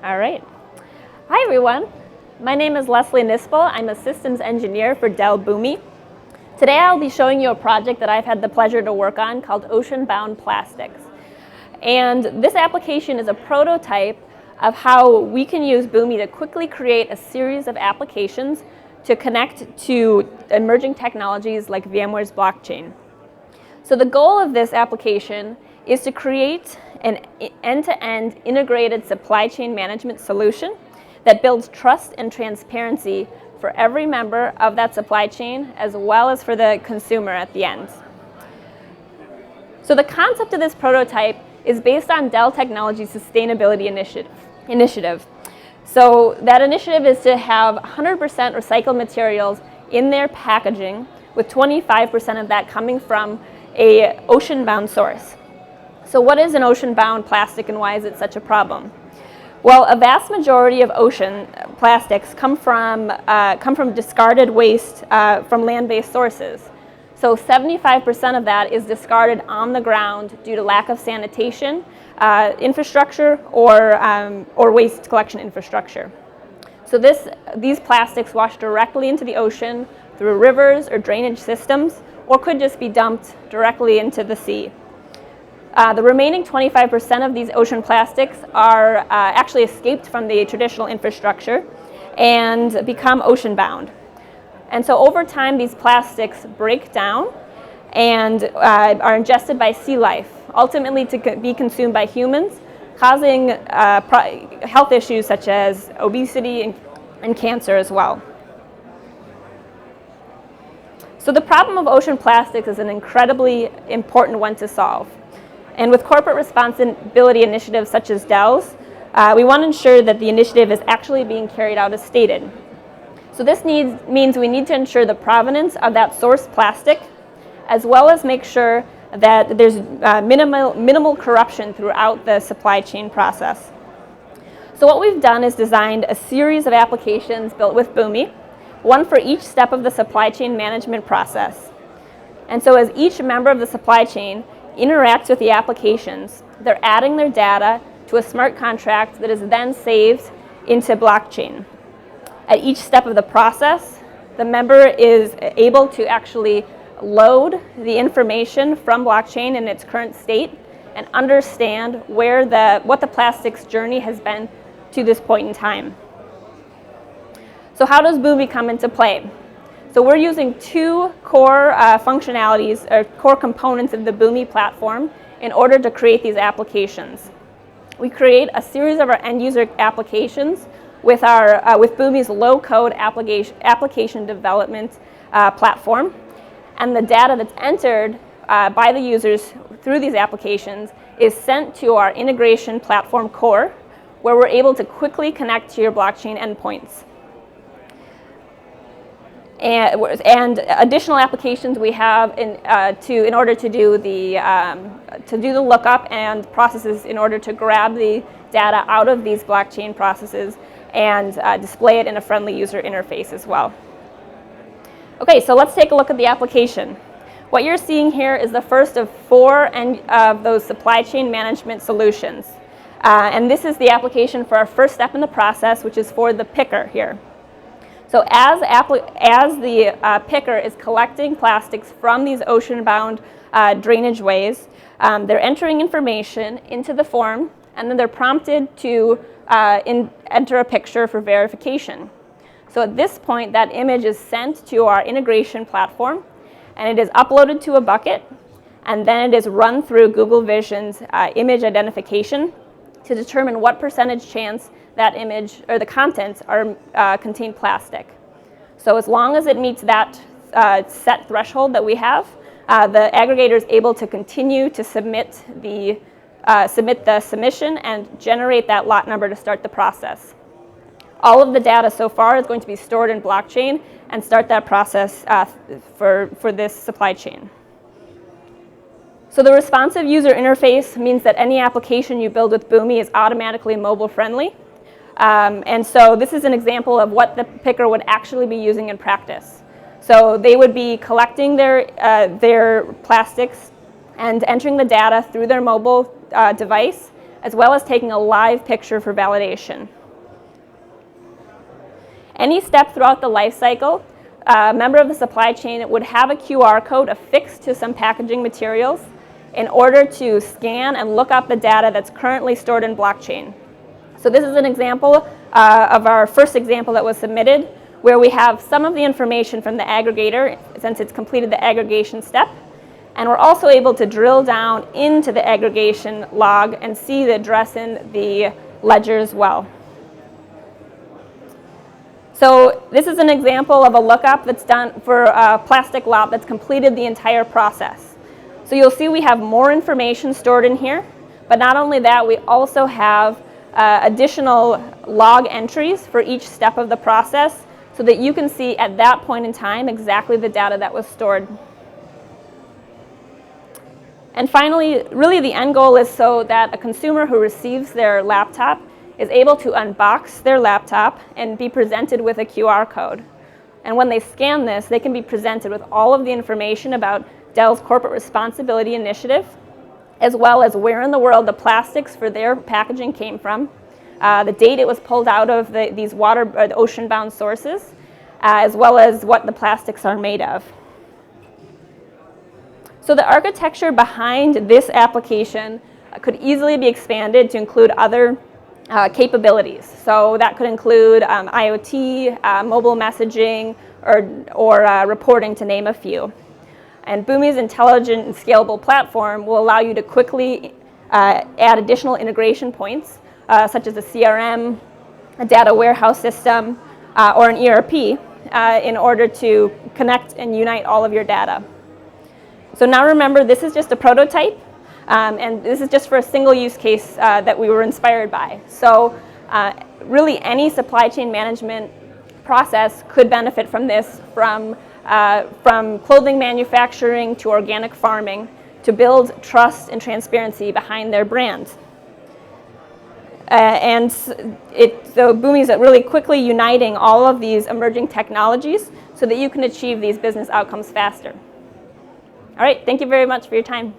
All right. Hi, everyone. My name is Lesley Nispel. I'm a systems engineer for Dell Boomi. Today, I'll be showing you a project that I've had the pleasure to work on called Ocean-Bound Plastics. And this application is a prototype of how we can use Boomi to quickly create a series of applications to connect to emerging technologies like VMware's blockchain. So the goal of this application is to create an end-to-end integrated supply chain management solution that builds trust and transparency for every member of that supply chain, as well as for the consumer at the end. So the concept of this prototype is based on Dell Technologies' sustainability initiative. So that initiative is to have 100% recycled materials in their packaging, with 25% of that coming from an ocean-bound source. So what is an ocean-bound plastic and why is it such a problem? Well, a vast majority of ocean plastics come from discarded waste from land-based sources. So 75% of that is discarded on the ground due to lack of sanitation infrastructure or waste collection infrastructure. So these plastics wash directly into the ocean through rivers or drainage systems, or could just be dumped directly into the sea. The remaining 25% of these ocean plastics are actually escaped from the traditional infrastructure and become ocean-bound. And so over time, these plastics break down and are ingested by sea life, ultimately to be consumed by humans, causing health issues such as obesity and cancer as well. So the problem of ocean plastics is an incredibly important one to solve. And with corporate responsibility initiatives such as Dell's, we want to ensure that the initiative is actually being carried out as stated. So this means we need to ensure the provenance of that source plastic, as well as make sure that there's minimal corruption throughout the supply chain process. So what we've done is designed a series of applications built with Boomi, one for each step of the supply chain management process. And so as each member of the supply chain interacts with the applications, they're adding their data to a smart contract that is then saved into blockchain. At each step of the process, the member is able to actually load the information from blockchain in its current state and understand what the plastic's journey has been to this point in time. So how does Boomi come into play? So we're using two core functionalities or core components of the Boomi platform in order to create these applications. We create a series of our end user applications with Boomi's low-code application development platform, and the data that's entered by the users through these applications is sent to our integration platform core, where we're able to quickly connect to your blockchain endpoints. And additional applications we have in order to do the lookup and processes in order to grab the data out of these blockchain processes and display it in a friendly user interface as well. Okay, so let's take a look at the application. What you're seeing here is the first of four of those supply chain management solutions. And this is the application for our first step in the process, which is for the picker here. So as the picker is collecting plastics from these ocean-bound drainage ways, they're entering information into the form, and then they're prompted to enter a picture for verification. So at this point, that image is sent to our integration platform, and it is uploaded to a bucket, and then it is run through Google Vision's image identification to determine what percentage chance that image or the contents contain plastic. So as long as it meets that set threshold that we have, the aggregator is able to continue to submit the submission and generate that lot number to start the process. All of the data so far is going to be stored in blockchain and start that process for this supply chain. So the responsive user interface means that any application you build with Boomi is automatically mobile friendly. And so this is an example of what the picker would actually be using in practice. So they would be collecting their plastics and entering the data through their mobile device, as well as taking a live picture for validation. Any step throughout the life cycle, a member of the supply chain would have a QR code affixed to some packaging materials in order to scan and look up the data that's currently stored in blockchain. So this is an example of our first example that was submitted, where we have some of the information from the aggregator since it's completed the aggregation step. And we're also able to drill down into the aggregation log and see the address in the ledger as well. So this is an example of a lookup that's done for a plastic lot that's completed the entire process. So you'll see we have more information stored in here, but not only that, we also have additional log entries for each step of the process so that you can see at that point in time exactly the data that was stored. And finally, really the end goal is so that a consumer who receives their laptop is able to unbox their laptop and be presented with a QR code. And when they scan this, they can be presented with all of the information about Dell's corporate responsibility initiative, as well as where in the world the plastics for their packaging came from, the date it was pulled out of these ocean-bound sources, as well as what the plastics are made of. So the architecture behind this application could easily be expanded to include other capabilities. So that could include IoT, mobile messaging, or reporting, to name a few. And Boomi's intelligent and scalable platform will allow you to quickly add additional integration points, such as a CRM, a data warehouse system, or an ERP, in order to connect and unite all of your data. So now remember, this is just a prototype, and this is just for a single use case that we were inspired by. So really any supply chain management process could benefit from this, from clothing manufacturing to organic farming, to build trust and transparency behind their brand. So Boomi is really quickly uniting all of these emerging technologies so that you can achieve these business outcomes faster. All right, thank you very much for your time.